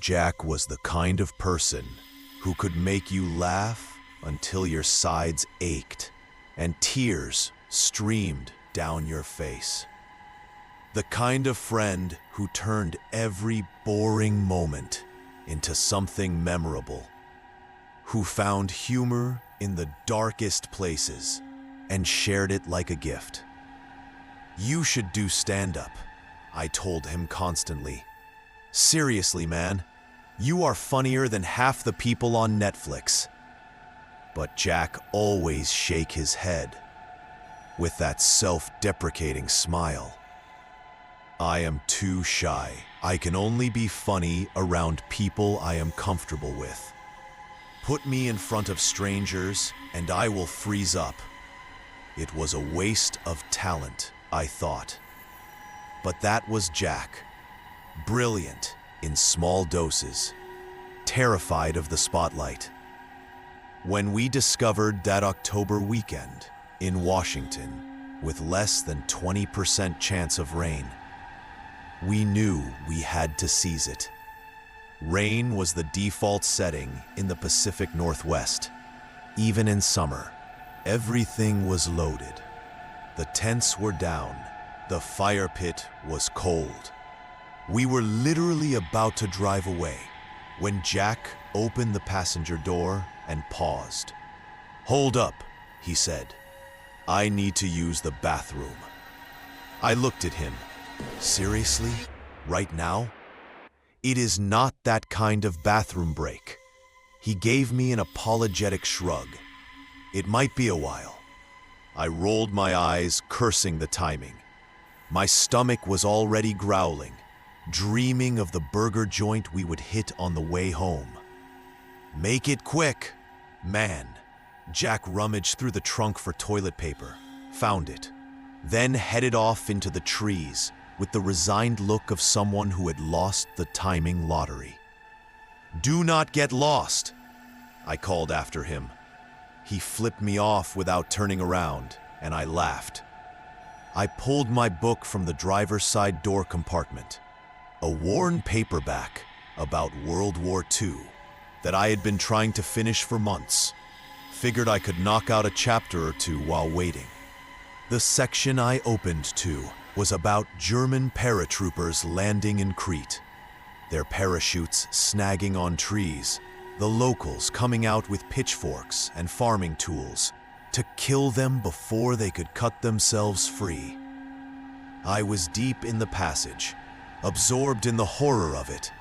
Jack was the kind of person who could make you laugh until your sides ached and tears streamed down your face. The kind of friend who turned every boring moment into something memorable, who found humor in the darkest places and shared it like a gift. "You should do stand-up," I told him constantly. "Seriously, man, you are funnier than half the people on Netflix." But Jack always shake his head with that self-deprecating smile. "I am too shy. I can only be funny around people I am comfortable with. Put me in front of strangers and I will freeze up." It was a waste of talent, I thought. But that was Jack. Brilliant in small doses, terrified of the spotlight. When we discovered that October weekend in Washington with less than 20% chance of rain, we knew we had to seize it. Rain was the default setting in the Pacific Northwest. Even in summer, everything was loaded. The tents were down. The fire pit was cold. We were literally about to drive away when Jack opened the passenger door and paused. "Hold up," he said. "I need to use the bathroom." I looked at him. "Seriously? Right now?" "It is not that kind of bathroom break." He gave me an apologetic shrug. "It might be a while." I rolled my eyes, cursing the timing. My stomach was already growling, dreaming of the burger joint we would hit on the way home. "Make it quick, man." Jack rummaged through the trunk for toilet paper, found it, then headed off into the trees with the resigned look of someone who had lost the timing lottery. "Do not get lost," I called after him. He flipped me off without turning around, and I laughed. I pulled my book from the driver's side door compartment, a worn paperback about World War II that I had been trying to finish for months. Figured I could knock out a chapter or two while waiting. The section I opened to was about German paratroopers landing in Crete, their parachutes snagging on trees, the locals coming out with pitchforks and farming tools to kill them before they could cut themselves free. I was deep in the passage, absorbed in the horror of it,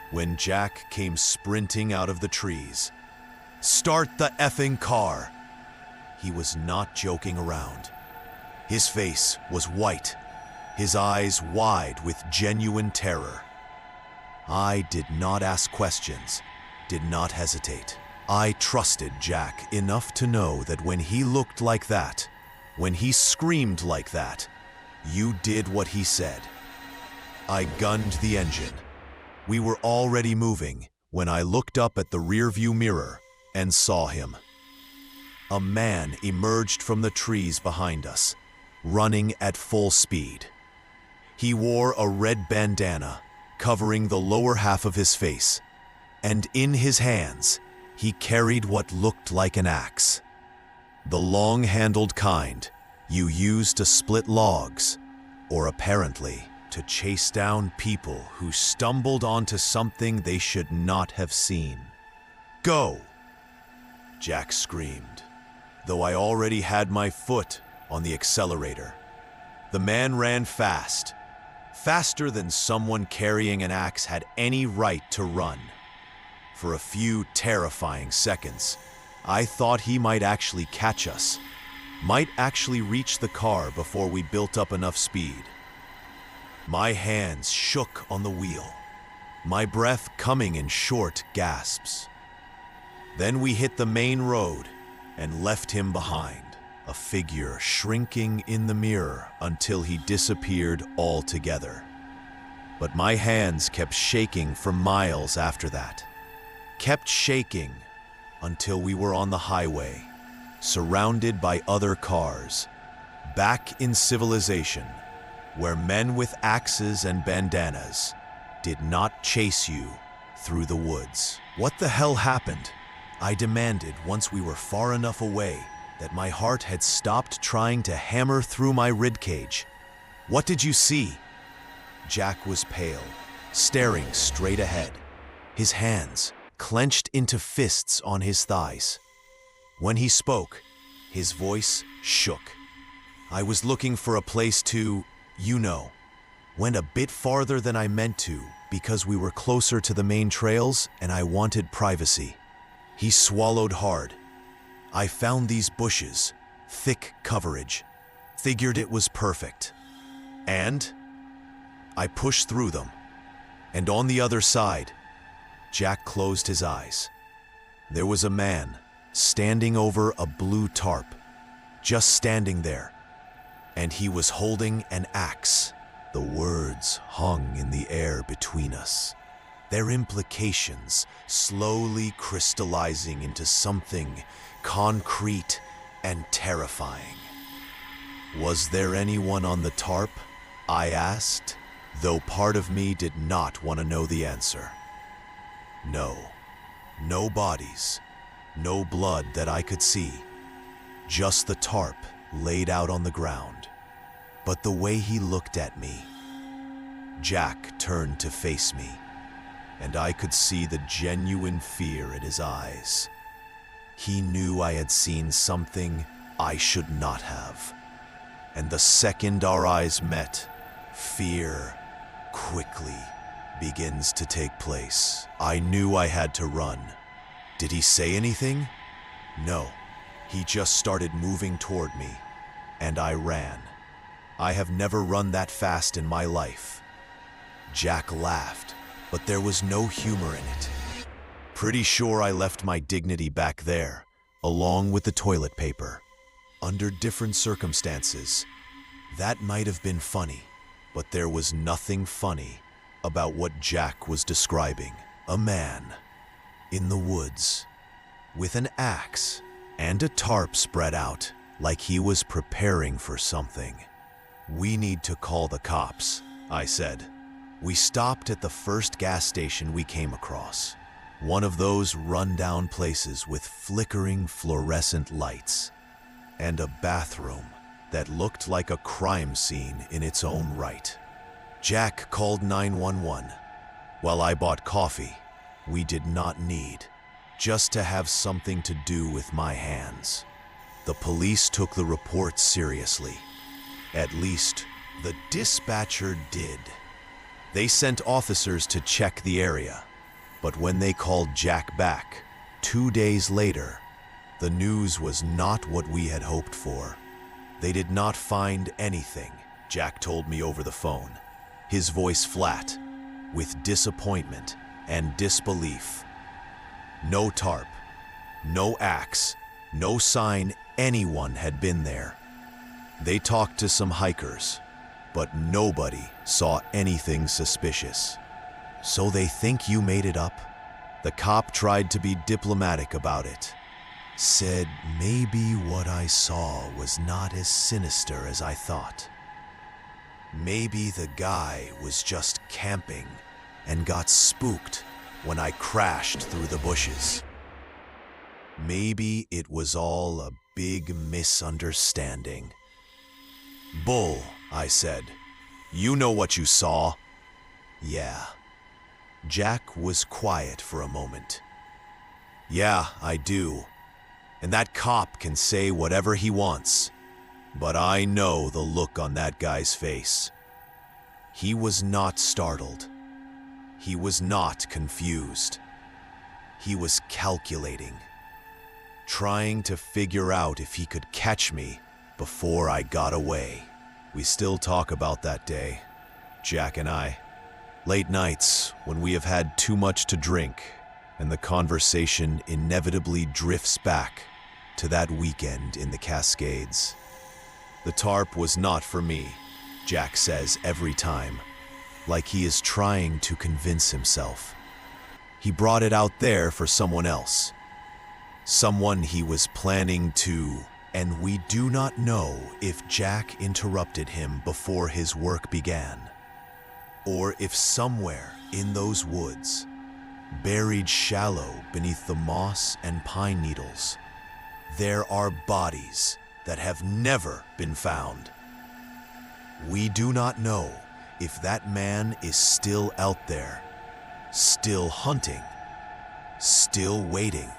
when Jack came sprinting out of the trees. "Start the effing car!" He was not joking around. His face was white, his eyes wide with genuine terror. I did not ask questions, did not hesitate. I trusted Jack enough to know that when he looked like that, when he screamed like that, you did what he said. I gunned the engine. We were already moving when I looked up at the rearview mirror and saw him. A man emerged from the trees behind us, running at full speed. He wore a red bandana covering the lower half of his face, and in his hands, he carried what looked like an axe. The long-handled kind you use to split logs, or apparently to chase down people who stumbled onto something they should not have seen. "Go!" Jack screamed, though I already had my foot on the accelerator. The man ran fast, faster than someone carrying an axe had any right to run. For a few terrifying seconds, I thought he might actually catch us, might actually reach the car before we built up enough speed. My hands shook on the wheel, my breath coming in short gasps. Then we hit the main road and left him behind, a figure shrinking in the mirror until he disappeared altogether. But my hands kept shaking for miles after that. Kept shaking until we were on the highway, surrounded by other cars, back in civilization, where men with axes and bandanas did not chase you through the woods. What the hell happened? I demanded once we were far enough away that my heart had stopped trying to hammer through my ribcage. What did you see? Jack was pale, staring straight ahead, his hands clenched into fists on his thighs. When he spoke, his voice shook. I was looking for a place to, went a bit farther than I meant to because we were closer to the main trails and I wanted privacy. He swallowed hard. I found these bushes, thick coverage, figured it was perfect. And I pushed through them. And on the other side, Jack closed his eyes. There was a man standing over a blue tarp, just standing there. And he was holding an axe. The words hung in the air between us, their implications slowly crystallizing into something concrete and terrifying. Was there anyone on the tarp? I asked, though part of me did not want to know the answer. No. No bodies, no blood that I could see. Just the tarp laid out on the ground. But the way he looked at me, Jack turned to face me, and I could see the genuine fear in his eyes. He knew I had seen something I should not have. And the second our eyes met, fear quickly begins to take place. I knew I had to run. Did he say anything? No. He just started moving toward me, and I ran. I have never run that fast in my life. Jack laughed, but there was no humor in it. Pretty sure I left my dignity back there, along with the toilet paper. Under different circumstances, that might have been funny, but there was nothing funny about what Jack was describing. A man in the woods with an axe and a tarp spread out like he was preparing for something. We need to call the cops, I said. We stopped at the first gas station we came across, one of those run-down places with flickering fluorescent lights, and a bathroom that looked like a crime scene in its own right. Jack called 911. While I bought coffee, we did not need, just to have something to do with my hands. The police took the report seriously. At least, the dispatcher did. They sent officers to check the area, but when they called Jack back, 2 days later, the news was not what we had hoped for. They did not find anything, Jack told me over the phone, his voice flat, with disappointment and disbelief. No tarp, no axe, no sign anyone had been there. They talked to some hikers, but nobody saw anything suspicious. So they think you made it up? The cop tried to be diplomatic about it. Said maybe what I saw was not as sinister as I thought. Maybe the guy was just camping and got spooked when I crashed through the bushes. Maybe it was all a big misunderstanding. Bull, I said. You know what you saw. Yeah. Jack was quiet for a moment. Yeah, I do. And that cop can say whatever he wants. But I know the look on that guy's face. He was not startled. He was not confused. He was calculating. Trying to figure out if he could catch me before I got away. We still talk about that day, Jack and I. Late nights when we have had too much to drink and the conversation inevitably drifts back to that weekend in the Cascades. The tarp was not for me, Jack says every time, like he is trying to convince himself. He brought it out there for someone else. Someone he was planning to, and we do not know if Jack interrupted him before his work began, or if somewhere in those woods, buried shallow beneath the moss and pine needles. There are bodies that have never been found. We do not know if that man is still out there, still hunting, still waiting.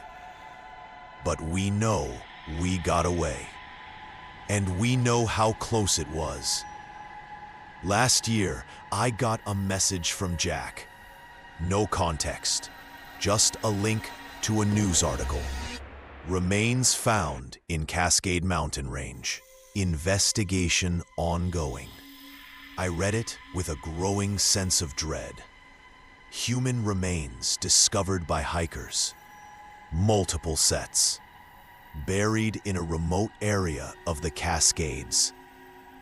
But we know we got away, and we know how close it was. Last year, I got a message from Jack. No context, just a link to a news article. Remains found in Cascade mountain range. Investigation ongoing. I read it with a growing sense of dread. Human remains discovered by hikers. Multiple sets. Buried in a remote area of the Cascades,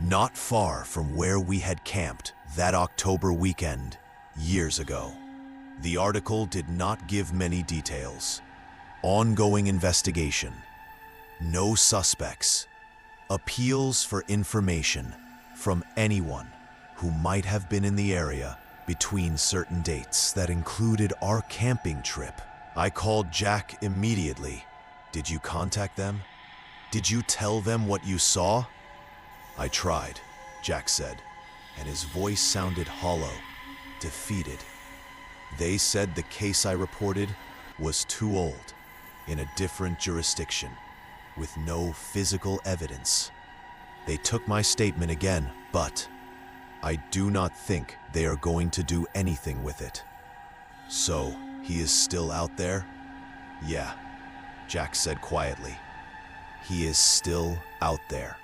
not far from where we had camped that October weekend years ago. The article did not give many details. Ongoing investigation. No suspects. Appeals for information from anyone who might have been in the area between certain dates that included our camping trip. I called Jack immediately. Did you contact them? Did you tell them what you saw? I tried, Jack said, and his voice sounded hollow, defeated. They said the case I reported was too old, in a different jurisdiction, with no physical evidence. They took my statement again, but I do not think they are going to do anything with it. So, he is still out there? Yeah, Jack said quietly. He is still out there.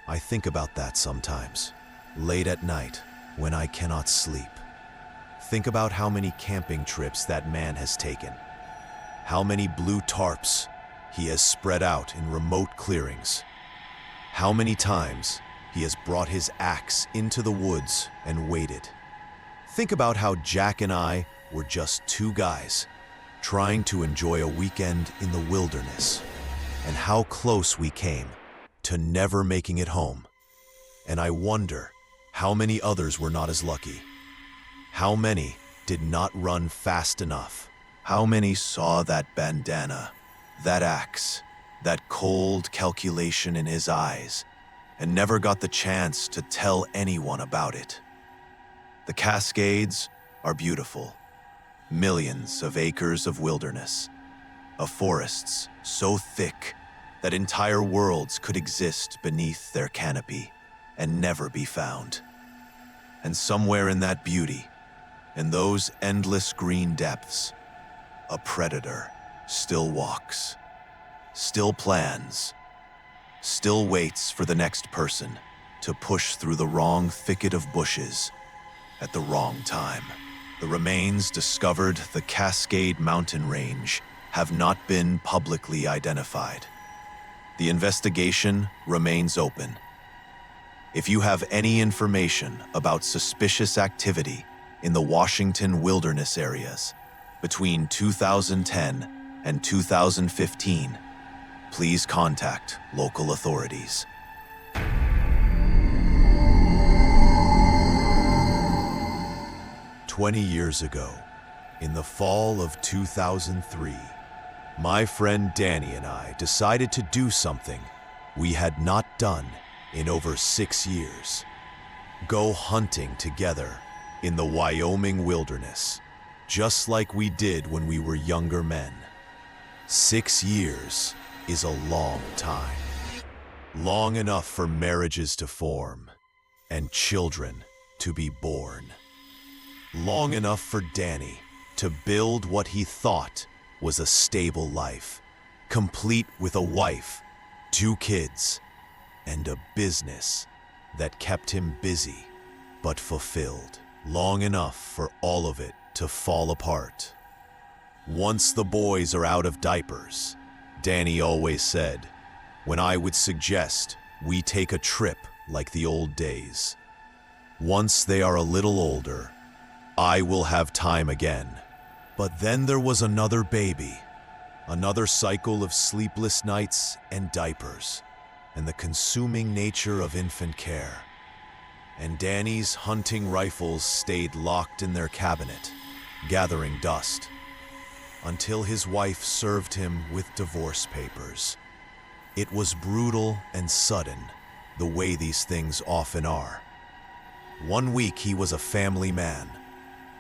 I think about that sometimes, late at night, when I cannot sleep. Think about how many camping trips that man has taken. How many blue tarps he has spread out in remote clearings. How many times he has brought his axe into the woods and waited. Think about how Jack and I were just two guys trying to enjoy a weekend in the wilderness, and how close we came to never making it home. And I wonder how many others were not as lucky. How many did not run fast enough? How many saw that bandana, that axe, that cold calculation in his eyes, and never got the chance to tell anyone about it? The Cascades are beautiful. Millions of acres of wilderness, of forests so thick that entire worlds could exist beneath their canopy and never be found. And somewhere in that beauty, in those endless green depths, a predator still walks, still plans, still waits for the next person to push through the wrong thicket of bushes at the wrong time. The remains discovered the Cascade mountain range have not been publicly identified. The investigation remains open. If you have any information about suspicious activity in the Washington wilderness areas between 2010 and 2015, please contact local authorities. "20 years ago, in the fall of 2003, my friend Danny and I decided to do something we had not done in over 6 years. Go hunting together in the Wyoming wilderness, just like we did when we were younger men. 6 years is a long time. Long enough for marriages to form and children to be born. Long enough for Danny to build what he thought was a stable life, complete with a wife, 2 kids, and a business that kept him busy but fulfilled. Long enough for all of it to fall apart. Once the boys are out of diapers, Danny always said, when I would suggest we take a trip like the old days. Once they are a little older, I will have time again. But then there was another baby, another cycle of sleepless nights and diapers, and the consuming nature of infant care. And Danny's hunting rifles stayed locked in their cabinet, gathering dust, until his wife served him with divorce papers. It was brutal and sudden, the way these things often are. One week he was a family man.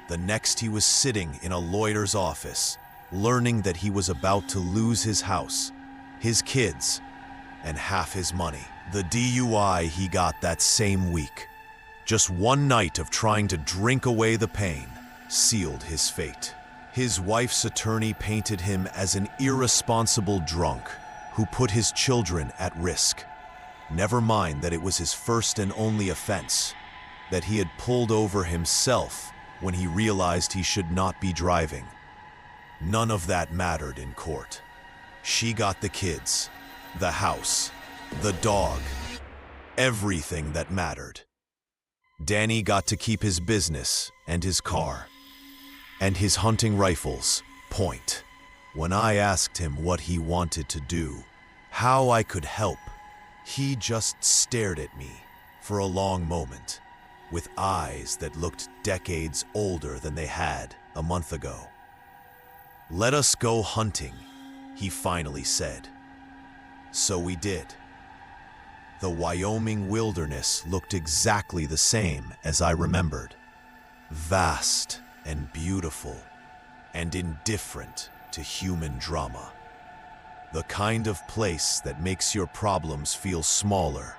The next he was sitting in a lawyer's office, learning that he was about to lose his house, his kids, and half his money. The DUI he got that same week, just one night of trying to drink away the pain, sealed his fate. His wife's attorney painted him as an irresponsible drunk who put his children at risk. Never mind that it was his first and only offense, that he had pulled over himself when he realized he should not be driving. None of that mattered in court. She got the kids, the house, the dog, everything that mattered. Danny got to keep his business and his car, and his hunting rifle's point. When I asked him what he wanted to do, how I could help, he just stared at me for a long moment, with eyes that looked decades older than they had a month ago. "Let us go hunting," he finally said. So we did. The Wyoming wilderness looked exactly the same as I remembered. Vast and beautiful, and indifferent to human drama. The kind of place that makes your problems feel smaller,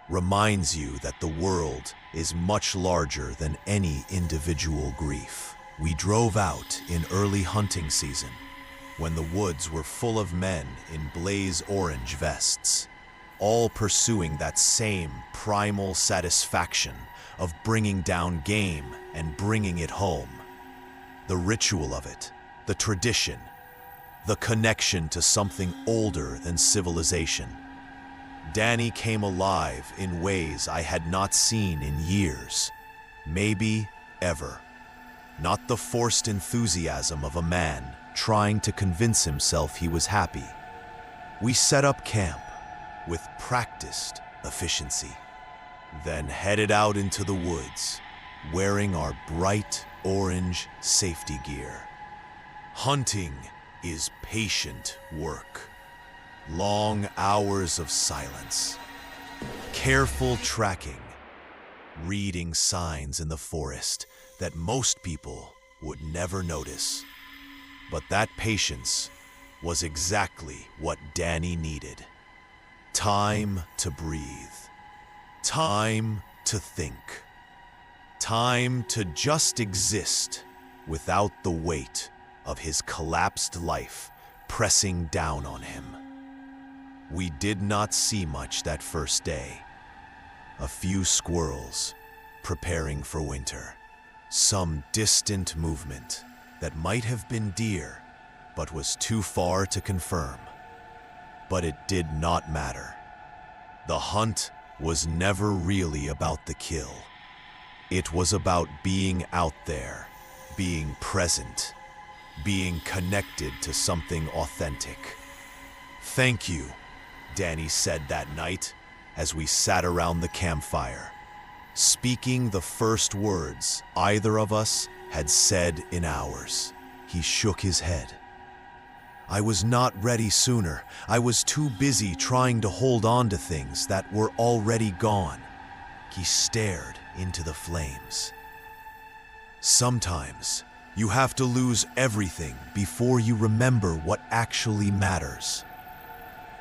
reminds you that the world is much larger than any individual grief. We drove out in early hunting season, when the woods were full of men in blaze orange vests, all pursuing that same primal satisfaction of bringing down game and bringing it home. The ritual of it, the tradition, the connection to something older than civilization. Danny came alive in ways I had not seen in years, maybe ever. Not the forced enthusiasm of a man trying to convince himself he was happy. We set up camp with practiced efficiency, then headed out into the woods, wearing our bright orange safety gear. Hunting is patient work. Long hours of silence, careful tracking, reading signs in the forest that most people would never notice. But that patience was exactly what Danny needed. Time to breathe. Time to think. Time to just exist without the weight of his collapsed life pressing down on him. We did not see much that first day. A few squirrels preparing for winter. Some distant movement that might have been deer, but was too far to confirm. But it did not matter. The hunt was never really about the kill. It was about being out there, being present, being connected to something authentic. "Thank you," Danny said that night as we sat around the campfire, speaking the first words either of us had said in hours. He shook his head. "I was not ready sooner. I was too busy trying to hold on to things that were already gone." He stared into the flames. "Sometimes you have to lose everything before you remember what actually matters."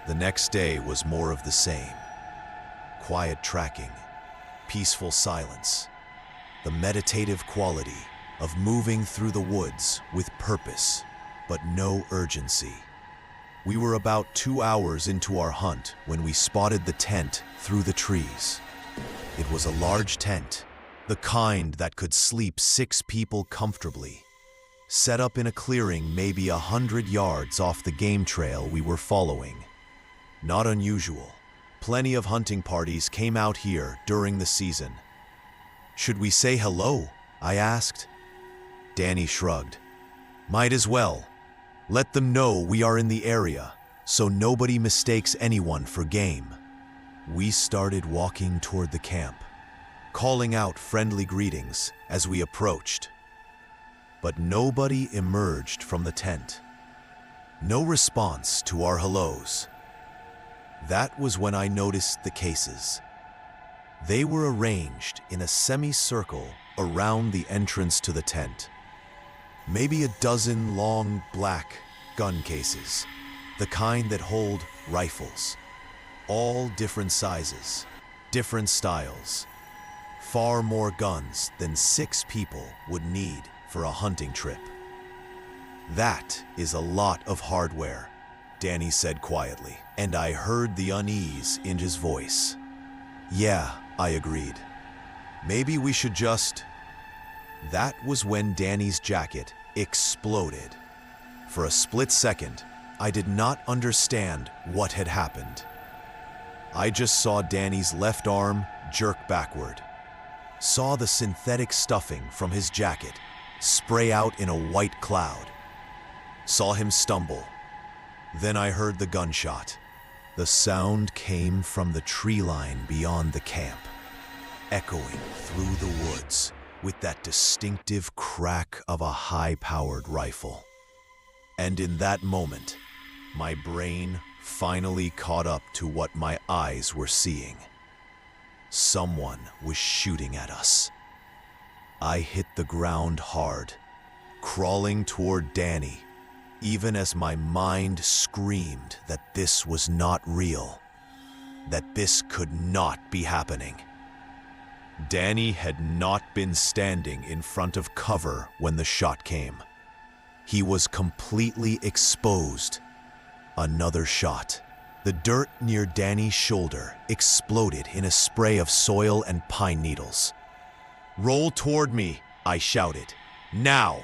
The next day was more of the same. Quiet tracking, peaceful silence, the meditative quality of moving through the woods with purpose, but no urgency. We were about 2 hours into our hunt when we spotted the tent through the trees. It was a large tent, the kind that could sleep 6 people comfortably, set up in a clearing maybe 100 yards off the game trail we were following. Not unusual. Plenty of hunting parties came out here during the season. "Should we say hello?" I asked. Danny shrugged. "Might as well. Let them know we are in the area, so nobody mistakes anyone for game." We started walking toward the camp, calling out friendly greetings as we approached. but nobody emerged from the tent. No response to our hellos. That was when I noticed the cases. They were arranged in a semicircle around the entrance to the tent. Maybe a dozen long black gun cases, the kind that hold rifles. All different sizes, different styles. Far more guns than 6 people would need for a hunting trip. "That is a lot of hardware," Danny said quietly, and I heard the unease in his voice. "Yeah," I agreed. "Maybe we should just..." That was when Danny's jacket exploded. For a split second, I did not understand what had happened. I just saw Danny's left arm jerk backward, saw the synthetic stuffing from his jacket spray out in a white cloud, saw him stumble. Then I heard the gunshot. The sound came from the tree line beyond the camp, echoing through the woods with that distinctive crack of a high-powered rifle. And in that moment, my brain finally caught up to what my eyes were seeing. Someone was shooting at us. I hit the ground hard, crawling toward Danny, even as my mind screamed that this was not real, that this could not be happening. Danny had not been standing in front of cover when the shot came. He was completely exposed. Another shot. The dirt near Danny's shoulder exploded in a spray of soil and pine needles. "Roll toward me," I shouted. "Now!"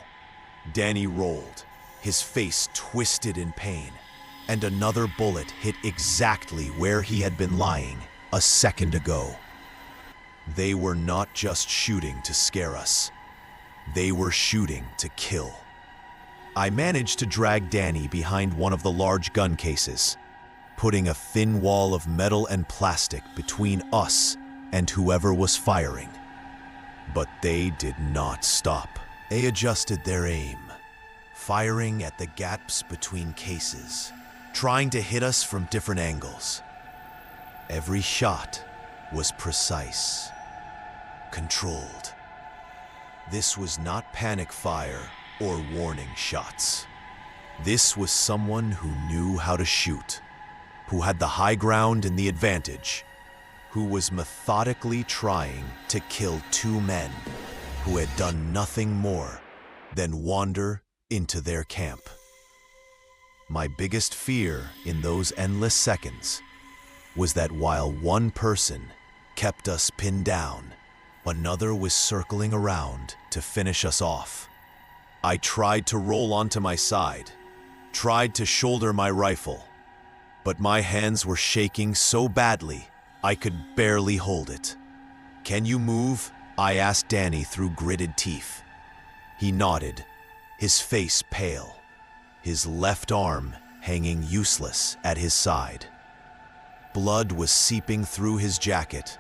Danny rolled, his face twisted in pain, and another bullet hit exactly where he had been lying a second ago. They were not just shooting to scare us. They were shooting to kill. I managed to drag Danny behind one of the large gun cases, putting a thin wall of metal and plastic between us and whoever was firing. But they did not stop. They adjusted their aim, firing at the gaps between cases, trying to hit us from different angles. Every shot was precise, controlled. This was not panic fire or warning shots. This was someone who knew how to shoot, who had the high ground and the advantage, who was methodically trying to kill 2 men who had done nothing more than wander into their camp. My biggest fear in those endless seconds was that while one person kept us pinned down, another was circling around to finish us off. I tried to roll onto my side, tried to shoulder my rifle, but my hands were shaking so badly I could barely hold it. "Can you move?" I asked Danny through gritted teeth. He nodded, his face pale, his left arm hanging useless at his side. Blood was seeping through his jacket,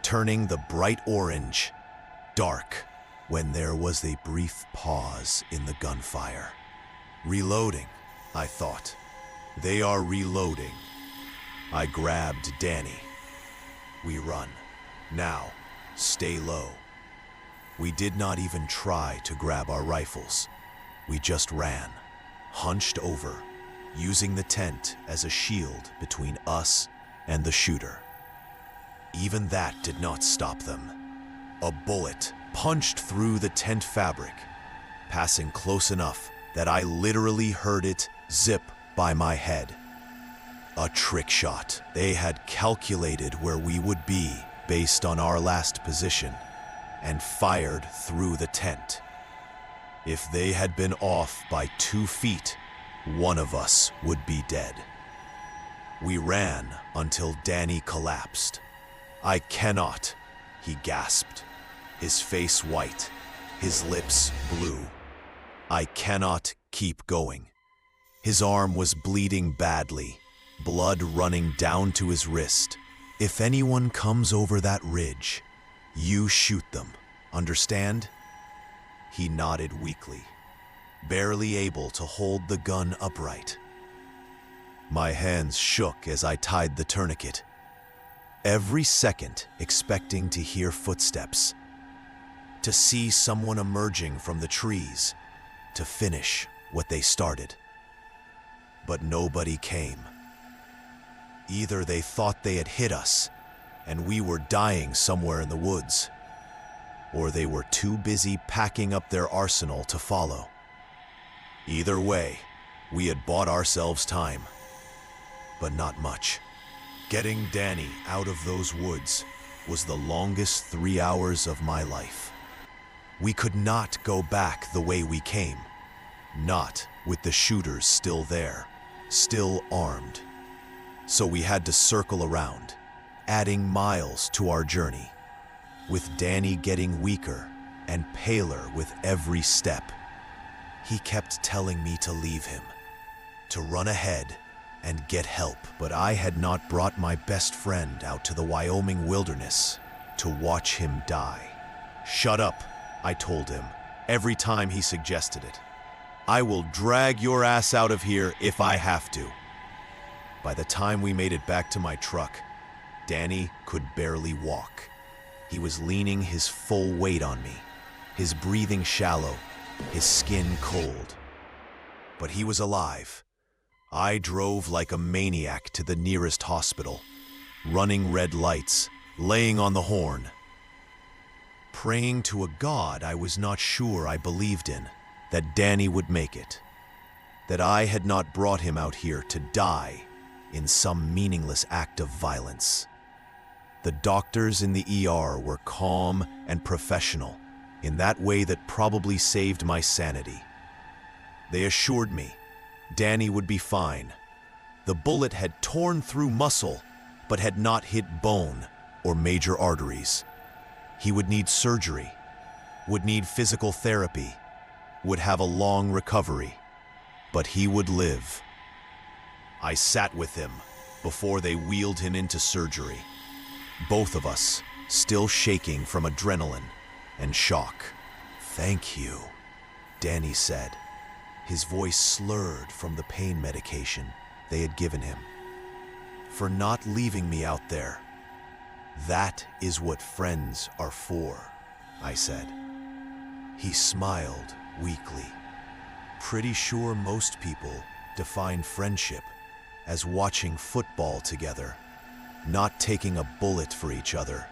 turning the bright orange dark when there was a brief pause in the gunfire. Reloading, I thought. They are reloading. I grabbed Danny. We run. Now, stay low. We did not even try to grab our rifles. We just ran, hunched over, using the tent as a shield between us and the shooter. Even that did not stop them. A bullet punched through the tent fabric, passing close enough that I literally heard it zip by my head. A trick shot. They had calculated where we would be based on our last position and fired through the tent. If they had been off by 2 feet, one of us would be dead. We ran until Danny collapsed. "I cannot," he gasped, his face white, his lips blue. "I cannot keep going." His arm was bleeding badly, blood running down to his wrist. "If anyone comes over that ridge, you shoot them, understand?" He nodded weakly, barely able to hold the gun upright. My hands shook as I tied the tourniquet, every second expecting to hear footsteps, to see someone emerging from the trees, to finish what they started. But nobody came. Either they thought they had hit us, and we were dying somewhere in the woods, or they were too busy packing up their arsenal to follow. Either way, we had bought ourselves time, but not much. Getting Danny out of those woods was the longest 3 hours of my life. We could not go back the way we came, not with the shooters still there, still armed. So we had to circle around, adding miles to our journey, with Danny getting weaker and paler with every step. He kept telling me to leave him, to run ahead and get help, but I had not brought my best friend out to the Wyoming wilderness to watch him die. "Shut up," I told him, every time he suggested it. "I will drag your ass out of here if I have to." By the time we made it back to my truck, Danny could barely walk. He was leaning his full weight on me, his breathing shallow, his skin cold. But he was alive. I drove like a maniac to the nearest hospital, running red lights, laying on the horn, praying to a God I was not sure I believed in, that Danny would make it, that I had not brought him out here to die in some meaningless act of violence. The doctors in the ER were calm and professional in that way that probably saved my sanity. They assured me Danny would be fine. The bullet had torn through muscle, but had not hit bone or major arteries. He would need surgery, would need physical therapy, would have a long recovery, but he would live. I sat with him before they wheeled him into surgery, both of us still shaking from adrenaline and shock. "Thank you," Danny said, his voice slurred from the pain medication they had given him, "for not leaving me out there. That is what friends are for," I said. He smiled weakly. Pretty sure most people define friendship as watching football together, not taking a bullet for each other,